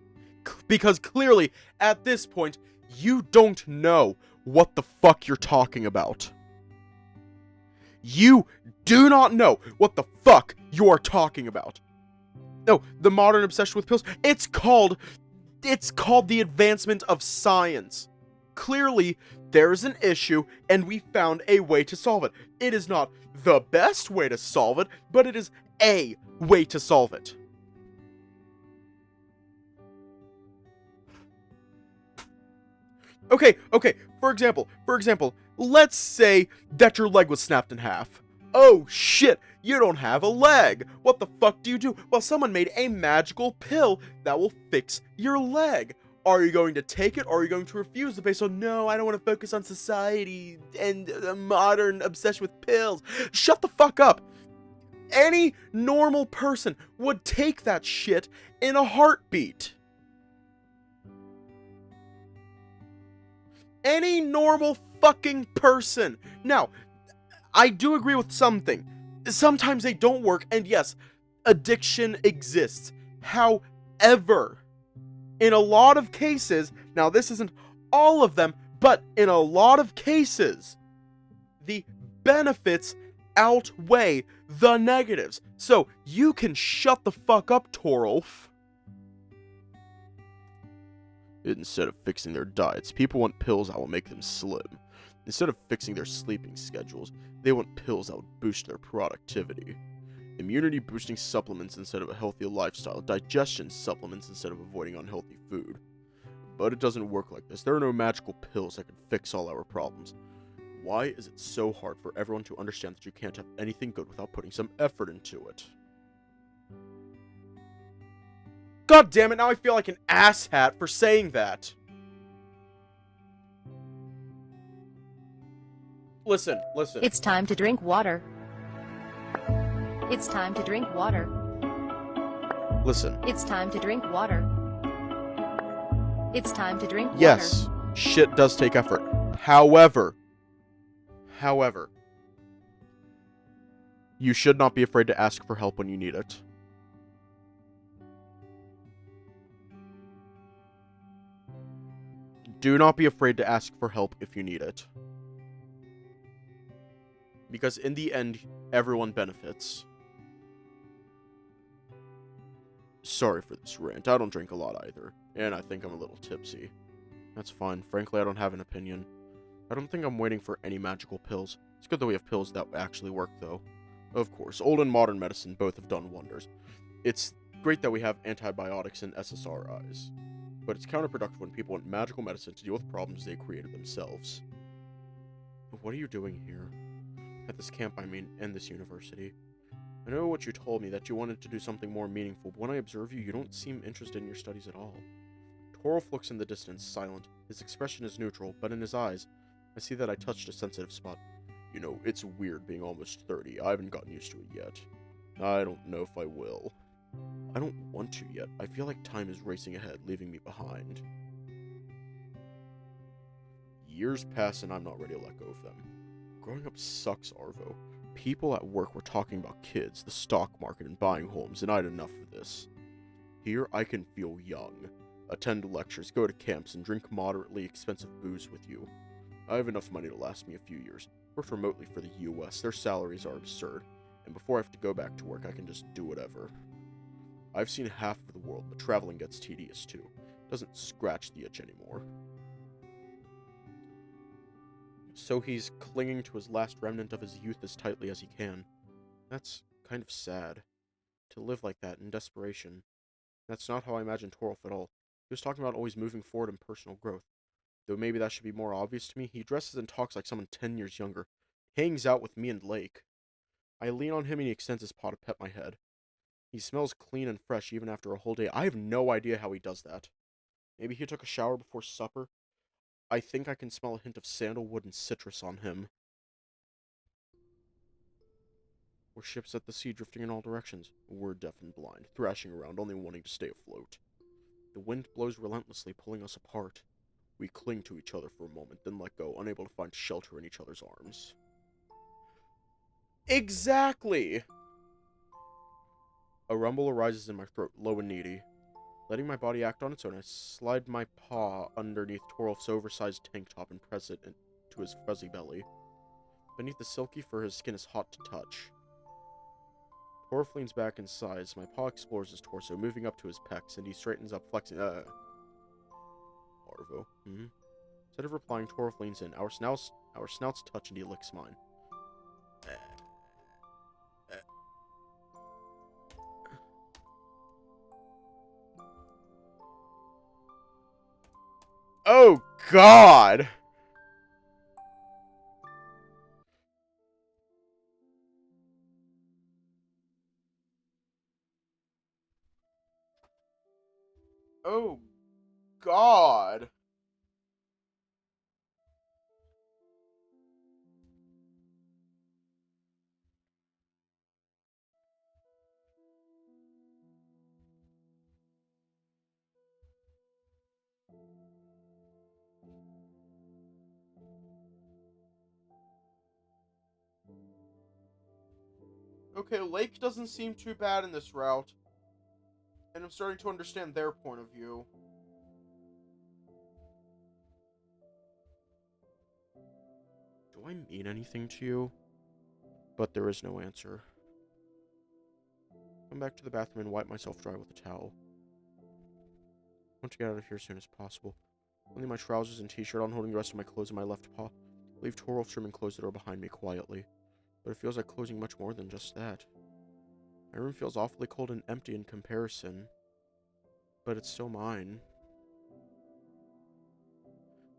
Because clearly, at this point, you don't know what the fuck you're talking about. You do not know what the fuck you are talking about. No, the modern obsession with pills, it's called the advancement of science. Clearly, there is an issue, and we found a way to solve it. It is not the best way to solve it, but it is a way to solve it. Okay, for example, let's say that your leg was snapped in half. Oh shit, you don't have a leg. What the fuck do you do? Well, someone made a magical pill that will fix your leg. Are you going to take it, or are you going to refuse it based on, no, I don't want to focus on society and the modern obsession with pills? Shut the fuck up. Any normal person would take that shit in a heartbeat. Any normal fucking person. Now, I do agree with something. Sometimes they don't work, and yes, addiction exists. However, in a lot of cases, now this isn't all of them, but in a lot of cases, the benefits outweigh the negatives. So you can shut the fuck up, Torulf. Instead of fixing their diets, people want pills that will make them slim. Instead of fixing their sleeping schedules, they want pills that would boost their productivity. Immunity boosting supplements instead of a healthy lifestyle, digestion supplements instead of avoiding unhealthy food. But it doesn't work like this. There are no magical pills that can fix all our problems. Why is it so hard for everyone to understand that you can't have anything good without putting some effort into it? God damn it, now I feel like an asshat for saying that. Listen. It's time to drink water. It's time to drink water. Listen. It's time to drink water. It's time to drink water. Yes, shit does take effort. However, you should not be afraid to ask for help when you need it. Do not be afraid to ask for help if you need it. Because in the end, everyone benefits. Sorry for this rant. I don't drink a lot either. And I think I'm a little tipsy. That's fine. Frankly, I don't have an opinion. I don't think I'm waiting for any magical pills. It's good that we have pills that actually work, though. Of course, old and modern medicine both have done wonders. It's great that we have antibiotics and SSRIs. But it's counterproductive when people want magical medicine to deal with problems they created themselves. But what are you doing here? At this camp, I mean, and this university. I know what you told me, that you wanted to do something more meaningful, but when I observe you, you don't seem interested in your studies at all. Torulf looks in the distance, silent. His expression is neutral, but in his eyes, I see that I touched a sensitive spot. You know, it's weird being almost 30. I haven't gotten used to it yet. I don't know if I will. I don't want to yet. I feel like time is racing ahead, leaving me behind. Years pass and I'm not ready to let go of them. Growing up sucks, Arvo. People at work were talking about kids, the stock market, and buying homes, and I had enough of this. Here, I can feel young. Attend lectures, go to camps, and drink moderately expensive booze with you. I have enough money to last me a few years. Worked remotely for the US, their salaries are absurd, and before I have to go back to work, I can just do whatever. I've seen half of the world, but traveling gets tedious too. It doesn't scratch the itch anymore. So he's clinging to his last remnant of his youth as tightly as he can. That's kind of sad. To live like that in desperation. That's not how I imagine Torulf at all. He was talking about always moving forward in personal growth. Though maybe that should be more obvious to me, he dresses and talks like someone 10 years younger. Hangs out with me and Lake. I lean on him and he extends his paw to pet my head. He smells clean and fresh even after a whole day. I have no idea how he does that. Maybe he took a shower before supper. I think I can smell a hint of sandalwood and citrus on him. We're ships at the sea drifting in all directions. We're deaf and blind, thrashing around, only wanting to stay afloat. The wind blows relentlessly, pulling us apart. We cling to each other for a moment, then let go, unable to find shelter in each other's arms. Exactly! A rumble arises in my throat, low and needy. Letting my body act on its own, I slide my paw underneath Torulf's oversized tank top and press it into his fuzzy belly. Beneath the silky fur, his skin is hot to touch. Torulf leans back and sighs. My paw explores his torso, moving up to his pecs, and he straightens up, flexing. Arvo. Instead of replying, Torulf leans in. Our snouts touch, and he licks mine. Oh, God! Oh, God! Okay, Lake doesn't seem too bad in this route. And I'm starting to understand their point of view. Do I mean anything to you? But there is no answer. Come back to the bathroom and wipe myself dry with a towel. I want to get out of here as soon as possible. Only my trousers and t-shirt on, holding the rest of my clothes in my left paw. Leave Torulf's room and close the door behind me quietly. But it feels like closing much more than just that. My room feels awfully cold and empty in comparison. But it's still mine.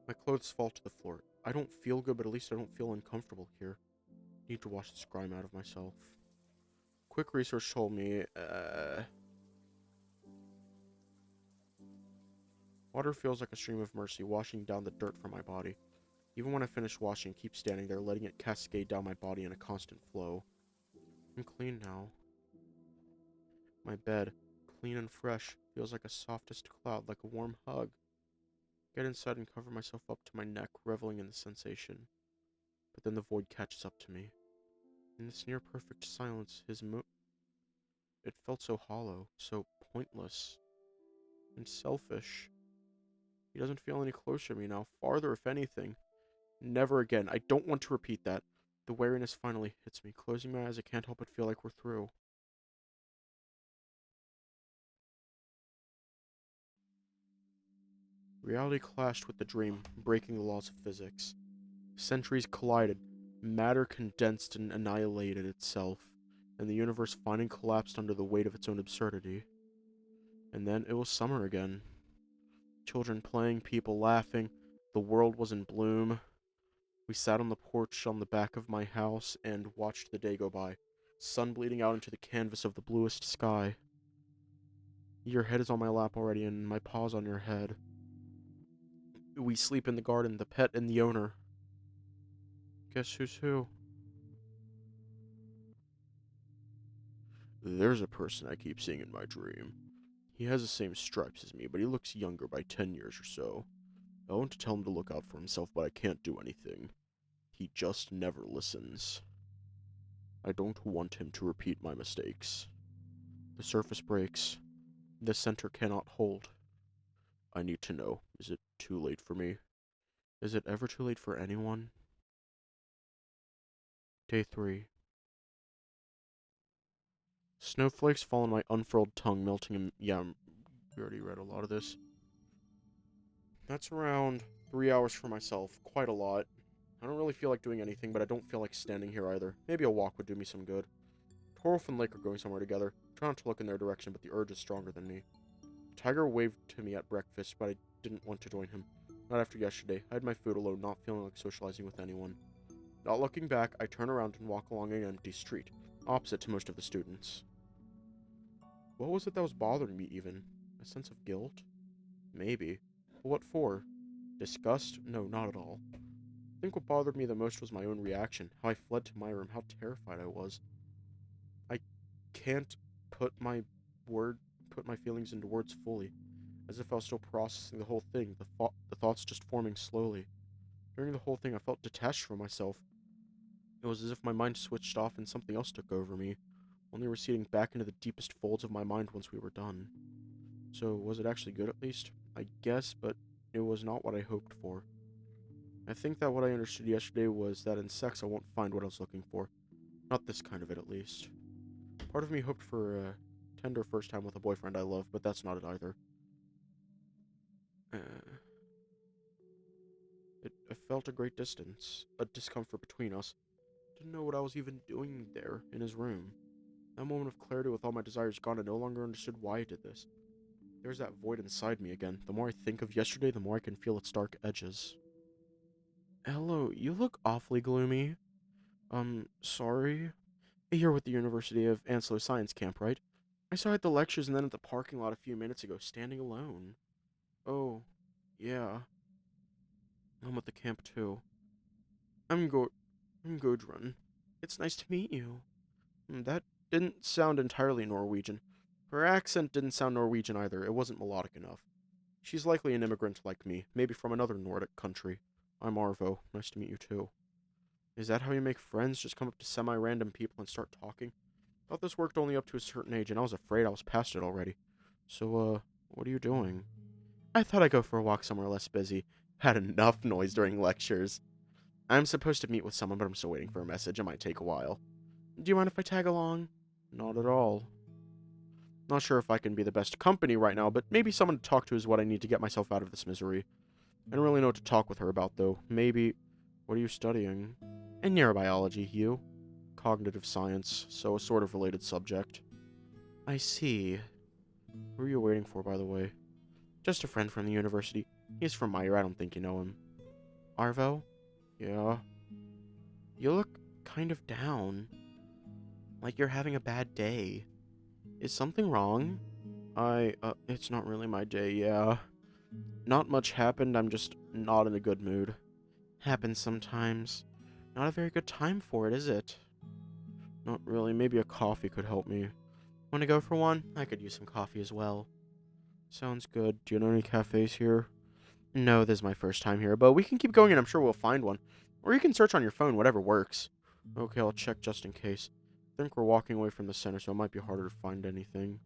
My clothes fall to the floor. I don't feel good, but at least I don't feel uncomfortable here. I need to wash this grime out of myself. Quick research told me, water feels like a stream of mercy, washing down the dirt from my body. Even when I finish washing, I keep standing there, letting it cascade down my body in a constant flow. I'm clean now. My bed, clean and fresh, feels like a softest cloud, like a warm hug. Get inside and cover myself up to my neck, reveling in the sensation. But then the void catches up to me. In this near-perfect silence, it felt so hollow, so pointless, and selfish. He doesn't feel any closer to me now, farther if anything. Never again. I don't want to repeat that. The weariness finally hits me. Closing my eyes, I can't help but feel like we're through. Reality clashed with the dream, breaking the laws of physics. Centuries collided, matter condensed and annihilated itself, and the universe finally collapsed under the weight of its own absurdity. And then it was summer again. Children playing, people laughing, the world was in bloom. We sat on the porch on the back of my house and watched the day go by, sun bleeding out into the canvas of the bluest sky. Your head is on my lap already, and my paw's on your head. We sleep in the garden, the pet and the owner. Guess who's who? There's a person I keep seeing in my dream. He has the same stripes as me, but he looks younger by 10 years or so. I want to tell him to look out for himself, but I can't do anything. He just never listens. I don't want him to repeat my mistakes. The surface breaks. The center cannot hold. I need to know. Is it too late for me? Is it ever too late for anyone? Day 3. Snowflakes fall on my unfurled tongue, melting in... Yeah, we already read a lot of this. That's around 3 hours for myself. Quite a lot. I don't really feel like doing anything, but I don't feel like standing here either. Maybe a walk would do me some good. Torulf and Lake are going somewhere together. Try not to look in their direction, but the urge is stronger than me. Tiger waved to me at breakfast, but I didn't want to join him. Not after yesterday. I had my food alone, not feeling like socializing with anyone. Not looking back, I turn around and walk along an empty street, opposite to most of the students. What was it that was bothering me even? A sense of guilt? Maybe. But what for? Disgust? No, not at all. I think what bothered me the most was my own reaction, how I fled to my room, how terrified I was. I can't put my feelings into words fully, as if I was still processing the whole thing, the thoughts just forming slowly. During the whole thing, I felt detached from myself. It was as if my mind switched off and something else took over me, only receding back into the deepest folds of my mind once we were done. So, was it actually good at least? I guess, but it was not what I hoped for. I think that what I understood yesterday was that in sex I won't find what I was looking for. Not this kind of it, at least. Part of me hoped for a tender first time with a boyfriend I love, but that's not it either. I felt a great distance, a discomfort between us. Didn't know what I was even doing there, in his room. That moment of clarity with all my desires gone, I no longer understood why I did this. There's that void inside me again. The more I think of yesterday, the more I can feel its dark edges. Hello, you look awfully gloomy. Sorry? You're with the University of Anslo Science Camp, right? I saw you at the lectures and then at the parking lot a few minutes ago, standing alone. Oh, yeah. I'm at the camp too. I'm Gudrun. It's nice to meet you. That didn't sound entirely Norwegian. Her accent didn't sound Norwegian either. It wasn't melodic enough. She's likely an immigrant like me, maybe from another Nordic country. I'm Arvo. Nice to meet you too. Is that how you make friends? Just come up to semi-random people and start talking? Thought this worked only up to a certain age, and I was afraid I was past it already. So, what are you doing? I thought I'd go for a walk somewhere less busy. Had enough noise during lectures. I'm supposed to meet with someone, but I'm still waiting for a message. It might take a while. Do you mind if I tag along? Not at all. Not sure if I can be the best company right now, but maybe someone to talk to is what I need to get myself out of this misery. I don't really know what to talk with her about, though. Maybe... What are you studying? In neurobiology, you. Cognitive science, so a sort of related subject. I see. Who are you waiting for, by the way? Just a friend from the university. He's from my year, I don't think you know him. Arvo? Yeah. You look kind of down. Like you're having a bad day. Is something wrong? It's not really my day, yeah. Not much happened, I'm just not in a good mood. Happens sometimes. Not a very good time for it, is it? Not really, maybe a coffee could help me. Want to go for one? I could use some coffee as well. Sounds good. Do you know any cafes here? No, this is my first time here, but we can keep going and I'm sure we'll find one. Or you can search on your phone, whatever works. Okay, I'll check just in case. I think we're walking away from the center, so it might be harder to find anything.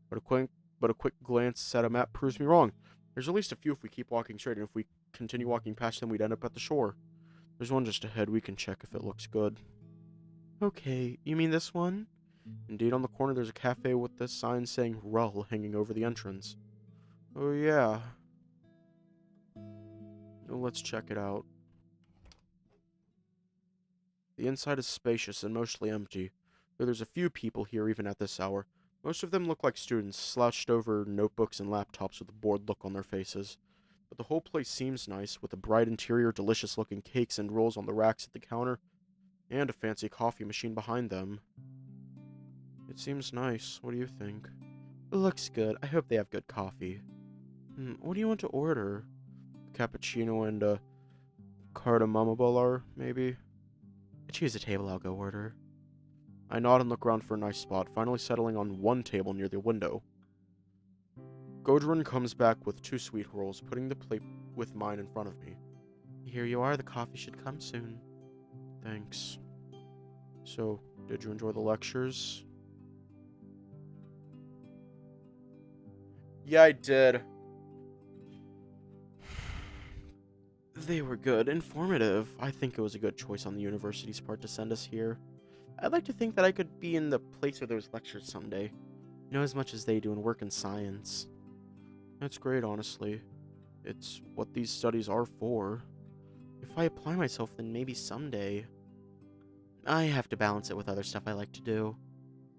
But a quick glance at a map proves me wrong. There's at least a few if we keep walking straight, and if we continue walking past them, we'd end up at the shore. There's one just ahead. We can check if it looks good. Okay, you mean this one? Indeed, on the corner there's a cafe with this sign saying Rull hanging over the entrance. Oh yeah. Well, let's check it out. The inside is spacious and mostly empty, though there's a few people here even at this hour. Most of them look like students, slouched over notebooks and laptops with a bored look on their faces. But the whole place seems nice, with a bright interior, delicious-looking cakes and rolls on the racks at the counter, and a fancy coffee machine behind them. It seems nice. What do you think? It looks good. I hope they have good coffee. What do you want to order? Cappuccino and a cardamom bar, maybe? Choose a table, I'll go order. I nod and look around for a nice spot, finally settling on one table near the window. Godrun comes back with 2 sweet rolls, putting the plate with mine in front of me. Here you are, the coffee should come soon. Thanks. So, did you enjoy the lectures? Yeah, I did. They were good, informative. I think it was a good choice on the university's part to send us here. I'd like to think that I could be in the place of those lectures someday. Know as much as they do and work in science. That's great, honestly. It's what these studies are for. If I apply myself, then maybe someday. I have to balance it with other stuff I like to do.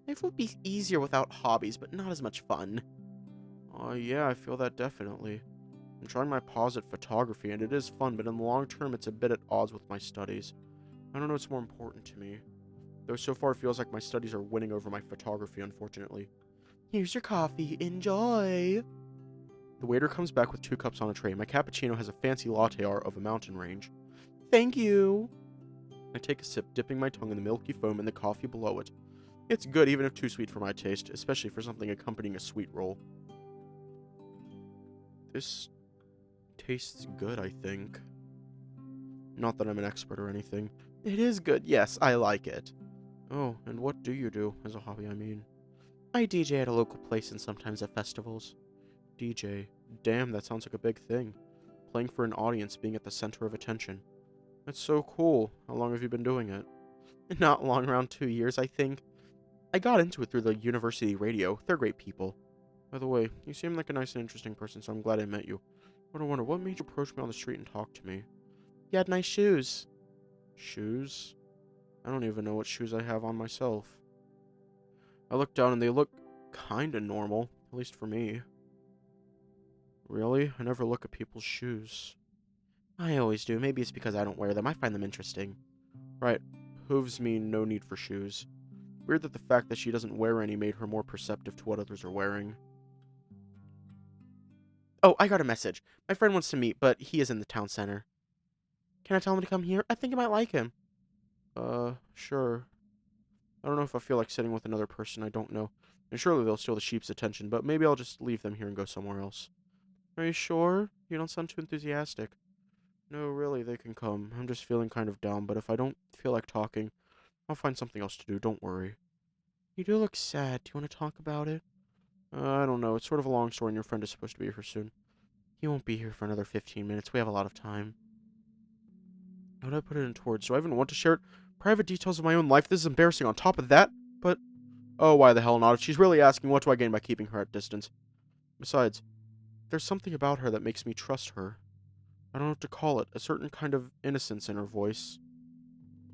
Life would be easier without hobbies, but not as much fun. Yeah, I feel that definitely. I'm trying my paws at photography, and it is fun, but in the long term, it's a bit at odds with my studies. I don't know what's more important to me. Though so far it feels like my studies are winning over my photography, unfortunately. Here's your coffee. Enjoy! The waiter comes back with 2 cups on a tray. My cappuccino has a fancy latte art of a mountain range. Thank you! I take a sip, dipping my tongue in the milky foam and the coffee below it. It's good, even if too sweet for my taste, especially for something accompanying a sweet roll. This tastes good, I think. Not that I'm an expert or anything. It is good, yes, I like it. Oh, and what do you do, as a hobby, I mean? I DJ at a local place and sometimes at festivals. DJ. Damn, that sounds like a big thing. Playing for an audience, being at the center of attention. That's so cool. How long have you been doing it? Not long, around 2 years, I think. I got into it through the university radio. They're great people. By the way, you seem like a nice and interesting person, so I'm glad I met you. But I wonder, what made you approach me on the street and talk to me? You had nice shoes. Shoes? I don't even know what shoes I have on myself. I look down and they look kinda normal, at least for me. Really? I never look at people's shoes. I always do. Maybe it's because I don't wear them. I find them interesting. Right. Hooves mean no need for shoes. Weird that the fact that she doesn't wear any made her more perceptive to what others are wearing. Oh, I got a message. My friend wants to meet, but he is in the town center. Can I tell him to come here? I think I might like him. Sure. I don't know if I feel like sitting with another person I don't know. And surely they'll steal the sheep's attention, but maybe I'll just leave them here and go somewhere else. Are you sure? You don't sound too enthusiastic. No, really, they can come. I'm just feeling kind of down, but if I don't feel like talking, I'll find something else to do, don't worry. You do look sad. Do you want to talk about it? I don't know. It's sort of a long story, and your friend is supposed to be here soon. He won't be here for another 15 minutes. We have a lot of time. How do I put it into words? Do I even want to share it? Private details of my own life? This is embarrassing on top of that. But, oh, why the hell not? If she's really asking, what do I gain by keeping her at distance? Besides, there's something about her that makes me trust her. I don't know what to call it. A certain kind of innocence in her voice.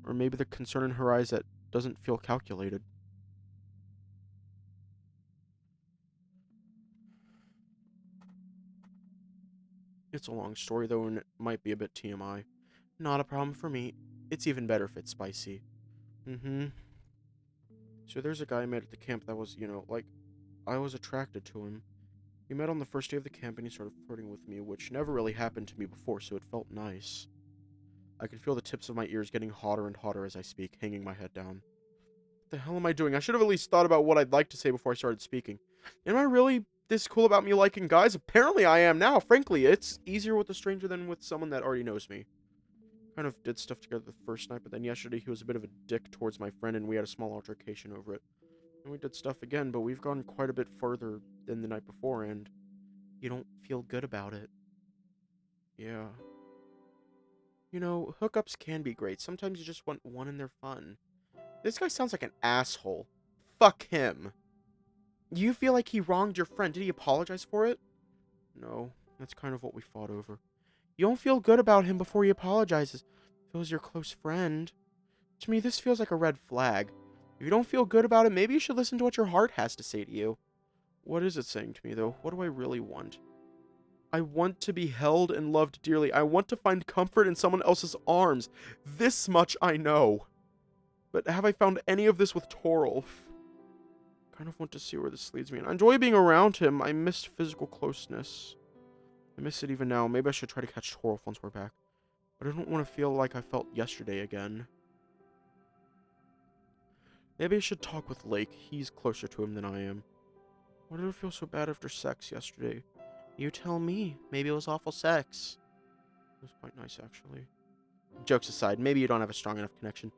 Or maybe the concern in her eyes that doesn't feel calculated. It's a long story, though, and it might be a bit TMI. Not a problem for me. It's even better if it's spicy. So there's a guy I met at the camp that was, I was attracted to him. We met on the first day of the camp and he started flirting with me, which never really happened to me before, so it felt nice. I can feel the tips of my ears getting hotter and hotter as I speak, hanging my head down. What the hell am I doing? I should have at least thought about what I'd like to say before I started speaking. Am I really this cool about me liking guys? Apparently I am now. Frankly, it's easier with a stranger than with someone that already knows me. Kind of did stuff together the first night, but then yesterday he was a bit of a dick towards my friend and we had a small altercation over it. And we did stuff again, but we've gone quite a bit further than the night before, and you don't feel good about it. Yeah. Hookups can be great. Sometimes you just want one and they're fun. This guy sounds like an asshole. Fuck him. You feel like he wronged your friend. Did he apologize for it? No, that's kind of what we fought over. You don't feel good about him before he apologizes. Feels your close friend. To me, this feels like a red flag. If you don't feel good about it, maybe you should listen to what your heart has to say to you. What is it saying to me, though? What do I really want? I want to be held and loved dearly. I want to find comfort in someone else's arms. This much I know. But have I found any of this with Torulf? Kind of want to see where this leads me. And I enjoy being around him. I missed physical closeness. I miss it even now. Maybe I should try to catch Torulf once we're back. But I don't want to feel like I felt yesterday again. Maybe I should talk with Lake. He's closer to him than I am. Why did it feel so bad after sex yesterday? You tell me. Maybe it was awful sex. It was quite nice, actually. Jokes aside, maybe you don't have a strong enough connection.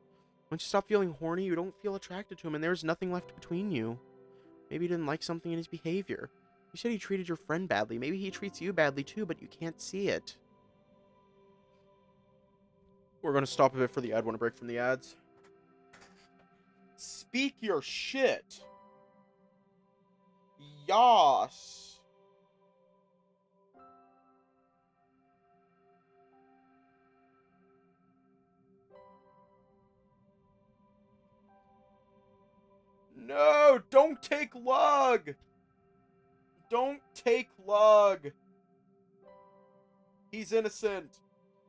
Once you stop feeling horny, you don't feel attracted to him, and there's nothing left between you. Maybe you didn't like something in his behavior. You said he treated your friend badly. Maybe he treats you badly too, but you can't see it. We're going to stop a bit for the ad. Want to break from the ads? Speak your shit. Yas. No, don't take Lug. Don't take Lug. He's innocent.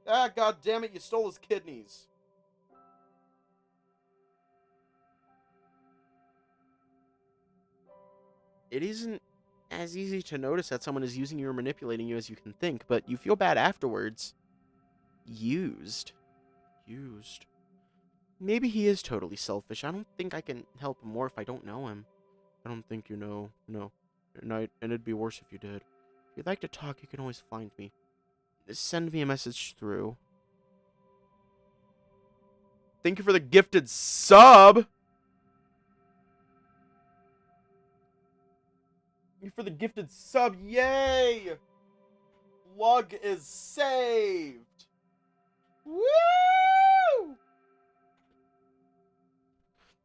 Ah, god damn it, you stole his kidneys. It isn't as easy to notice that someone is using you or manipulating you as you can think, but you feel bad afterwards. Used. Used. Maybe he is totally selfish. I don't think I can help him more if I don't know him. I don't think you know. No. And it'd be worse if you did. If you'd like to talk, you can always find me. Send me a message through. Thank you for the gifted sub! Thank you for the gifted sub. Yay! Lug is saved. Woo!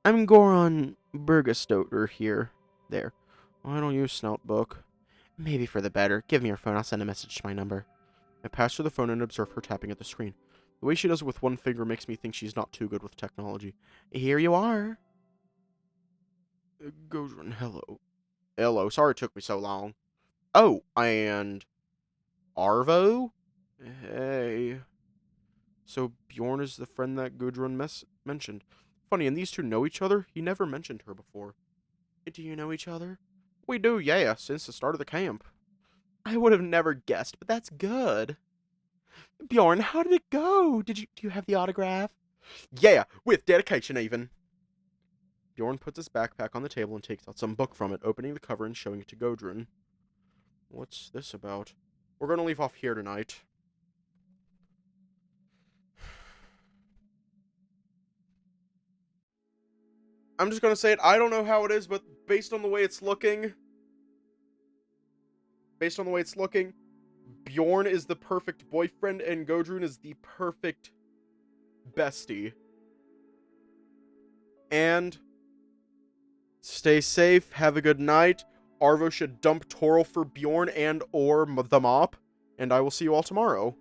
I'm Goron Burgastoter here. There. I don't use Snoutbook. Maybe for the better. Give me your phone. I'll send a message to my number. I pass her the phone and observe her tapping at the screen. The way she does it with one finger makes me think she's not too good with technology. Here you are. Godron, hello. Hello. Sorry it took me so long. Oh, and Arvo? Hey. So Bjorn is the friend that Gudrun mentioned. Funny, and these two know each other? He never mentioned her before. Do you know each other? We do, yeah, since the start of the camp. I would have never guessed, but that's good. Bjorn, how did it go? Do you have the autograph? Yeah, with dedication even. Bjorn puts his backpack on the table and takes out some book from it, opening the cover and showing it to Gudrun. What's this about? We're going to leave off here tonight. I'm just gonna say it. I don't know how it is, but based on the way it's looking, Bjorn is the perfect boyfriend and Godrun is the perfect bestie. And stay safe, have a good night. Arvo should dump Torulf for Bjorn and or the mop, and I will see you all tomorrow.